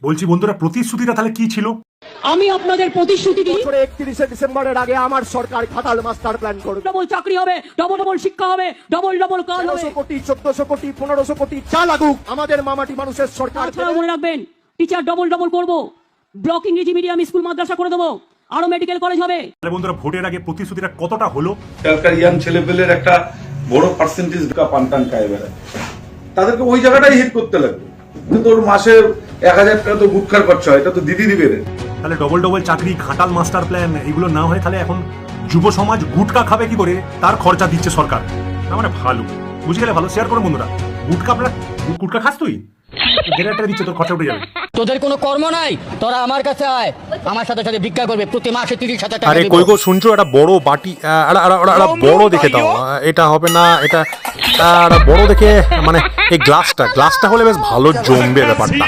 বলছি বন্ধুরা, প্রতিশ্রুতিটা তাহলে কি ছিল? আমি আপনাদের প্রতিশ্রুতি দিই, 31 ডিসেম্বরের আগে আমার সরকার ঘাটাল মাস্টার প্ল্যান করবে। ডবল চাকরি হবে, ডবল ডবল শিক্ষা হবে, ডবল ডবল কাজ হবে। 1300 কোটি, 1400 কোটি, 1500 কোটি যা লাগুক, আমাদের মামাটি মানুষের সরকার। তাছাড়া মনে রাখবেন, টিচার ডবল ডবল করব, ব্লক ইংরেজি মিডিয়াম স্কুল মাদ্রাসা করে দেবো, আরো মেডিকেল কলেজ হবে। তাহলে বন্ধুরা, ভোটের আগে প্রতিশ্রুতিটা কতটা হলো? এলাকার ইয়াং ছেলেপেলের একটা বড় পার্সেন্টেজ পান খায় বেড়ায়, তাদেরকে ওই জায়গাটাই হিট করতে লাগবে। কিন্তু ওর মাসে 1000 টাকা তো গুটখার খরচা হয়, এটা তো দিদি দিবে রে। তাহলে ডবল ডবল চাকরি, ঘাটাল মাস্টার প্ল্যান এগুলো না হয় তাহলে এখন যুব সমাজ গুটকা খাবে কি করে, তার খরচা দিচ্ছে সরকার। না মানে ভালো, বুঝে গেলে ভালো। শেয়ার করো বন্ধুরা। গুটকা আপনারা গুটকা খাস তুই? একটা দিচ্ছে, তোর খরচা উঠে যাবে। তোদের কোনো কর্ম নাই, তোরা আমার কাছে আয়, আমার সাথে সাথে ভিক্ষা করবে, প্রতি মাসে 30,000 টাকা আরে দিব। কই গো শুনছো, একটা বড় বাটি বড় দেখে দাও। এটা হবে না, এটা বড় দেখে, মানে এই গ্লাসটা হলে বেশ ভালো জমবে ব্যাপারটা।